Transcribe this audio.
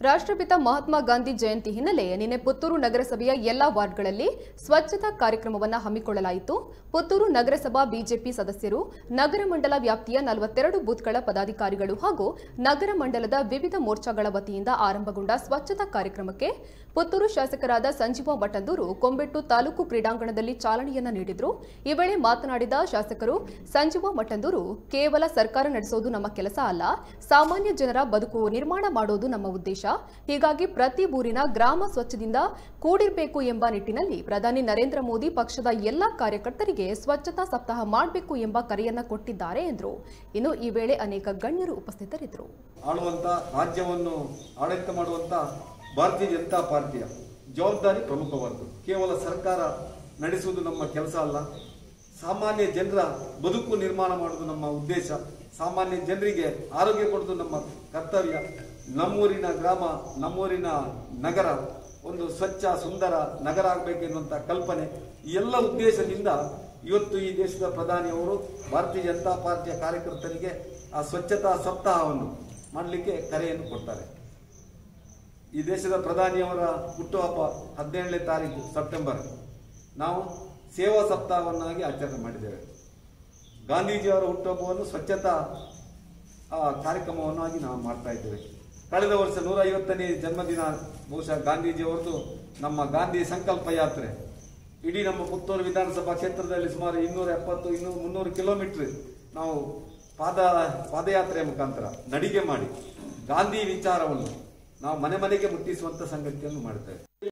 ರಾಷ್ಟ್ರಪಿತ ಮಹಾತ್ಮ ಗಾಂಧಿ ಜಯಂತಿ ಹಿನ್ನೆಲೆ ನಿನ್ನೆ ಪುತ್ತೂರು ನಗರಸಭೆಯ ಎಲ್ಲಾ ವಾರ್ಡ್ಗಳಲ್ಲಿ ಸ್ವಚ್ಛತಾ ಕಾರ್ಯಕ್ರಮವನ್ನು ಹಮ್ಮಿಕೊಳ್ಳಲಾಯಿತು. ಪುತ್ತೂರು ನಗರಸಭಾ ಬಿಜೆಪಿ ಸದಸ್ಯರು, ನಗರ ಮಂಡಲ ವ್ಯಾಪ್ತಿಯ 42 ಬೂತ್ಗಳ ಪದಾಧಿಕಾರಿಗಳು ಹಾಗೂ ನಗರ ಮಂಡಲದ ವಿವಿಧ ಮೋರ್ಚಾಗಳ ವತಿಯಿಂದ ಆರಂಭಗೊಂಡ ಸ್ವಚ್ಛತಾ ಕಾರ್ಯಕ್ರಮಕ್ಕೆ ಪುತ್ತೂರು ಶಾಸಕರಾದ ಸಂಜೀವ ಮಠಂದೂರು ಕೊಂಬೆಟ್ಟು ತಾಲೂಕು ಕ್ರೀಡಾಂಗಣದಲ್ಲಿ ಚಾಲನೆಯನ್ನ ನೀಡಿದರು. ಈ ವೇಳೆ ಮಾತನಾಡಿದ ಶಾಸಕರು ಸಂಜೀವ ಮಠಂದೂರು, ಕೇವಲ ಸರ್ಕಾರ ನಡೆಸೋದು ನಮ್ಮ ಕೆಲಸ ಅಲ್ಲ, ಸಾಮಾನ್ಯ ಜನರ ಬದುಕು ನಿರ್ಮಾಣ ಮಾಡೋದು ನಮ್ಮ ಉದ್ದೇಶ. ಹೀಗಾಗಿ ಪ್ರತಿ ಊರಿನ ಗ್ರಾಮ ಸ್ವಚ್ಛದಿಂದ ಕೂಡಿರಬೇಕು ಎಂಬ ನಿಟ್ಟಿನಲ್ಲಿ ಪ್ರಧಾನಿ ನರೇಂದ್ರ ಮೋದಿ ಪಕ್ಷದ ಎಲ್ಲ ಕಾರ್ಯಕರ್ತರಿಗೆ ಸ್ವಚ್ಛತಾ ಸಪ್ತಾಹ ಮಾಡಬೇಕು ಎಂಬ ಕರೆಯನ್ನ ಕೊಟ್ಟಿದ್ದಾರೆ ಎಂದರು. ಇನ್ನು ಈ ವೇಳೆ ಅನೇಕ ಗಣ್ಯರು ಉಪಸ್ಥಿತರಿದ್ದರು. ಆಳುವಂತ ರಾಜ್ಯವನ್ನು ಆಡಳಿತ ಮಾಡುವಂತ ಭಾರತೀಯ ಜನತಾ ಪಾರ್ಟಿಯ ಜವಾಬ್ದಾರಿ ಪ್ರಮುಖವಾದ್ದು. ಕೇವಲ ಸರ್ಕಾರ ನಡೆಸುವುದು ನಮ್ಮ ಕೆಲಸ ಅಲ್ಲ, ಸಾಮಾನ್ಯ ಜನರ ಬದುಕು ನಿರ್ಮಾಣ ಮಾಡುವುದು ನಮ್ಮ ಉದ್ದೇಶ. ಸಾಮಾನ್ಯ ಜನರಿಗೆ ಆರೋಗ್ಯ ಕೊಡುವುದು ನಮ್ಮ ಕರ್ತವ್ಯ. ನಮ್ಮೂರಿನ ಗ್ರಾಮ, ನಮ್ಮೂರಿನ ನಗರ ಒಂದು ಸ್ವಚ್ಛ ಸುಂದರ ನಗರ ಆಗಬೇಕೆನ್ನುವಂಥ ಕಲ್ಪನೆ, ಈ ಎಲ್ಲ ಉದ್ದೇಶದಿಂದ ಇವತ್ತು ಈ ದೇಶದ ಪ್ರಧಾನಿಯವರು ಭಾರತೀಯ ಜನತಾ ಪಾರ್ಟಿಯ ಕಾರ್ಯಕರ್ತರಿಗೆ ಆ ಸ್ವಚ್ಛತಾ ಸಪ್ತಾಹವನ್ನು ಮಾಡಲಿಕ್ಕೆ ಕರೆಯನ್ನು ಕೊಡ್ತಾರೆ. ಈ ದೇಶದ ಪ್ರಧಾನಿಯವರ ಹುಟ್ಟುಹಬ್ಬ 17ನೇ ತಾರೀಕು ಸೆಪ್ಟೆಂಬರ್ ನಾವು ಸೇವಾ ಸಪ್ತಾಹವನ್ನಾಗಿ ಆಚರಣೆ ಮಾಡಿದ್ದೇವೆ. ಗಾಂಧೀಜಿಯವರ ಹುಟ್ಟುಹಬ್ಬವನ್ನು ಸ್ವಚ್ಛತಾ ಕಾರ್ಯಕ್ರಮವನ್ನಾಗಿ ನಾವು ಮಾಡ್ತಾ ಇದ್ದೇವೆ. ಕಳೆದ ವರ್ಷ 150ನೇ ಜನ್ಮದಿನ ಬಹುಶಃ ಗಾಂಧೀಜಿಯವರದು ನಮ್ಮ ಗಾಂಧಿ ಸಂಕಲ್ಪ ಯಾತ್ರೆ ಇಡೀ ನಮ್ಮ ಪುತ್ತೂರು ವಿಧಾನಸಭಾ ಕ್ಷೇತ್ರದಲ್ಲಿ ಸುಮಾರು 270-300 ಕಿಲೋಮೀಟರ್ ನಾವು ಪಾದಯಾತ್ರೆಯ ಮುಖಾಂತರ ನಡಿಗೆ ಮಾಡಿ ಗಾಂಧಿ ವಿಚಾರವನ್ನು ನಾವು ಮನೆ ಮನೆಗೆ ಮುಟ್ಟಿಸುವಂತ ಸಂಗತಿಯನ್ನು ಮಾಡುತ್ತೇವೆ.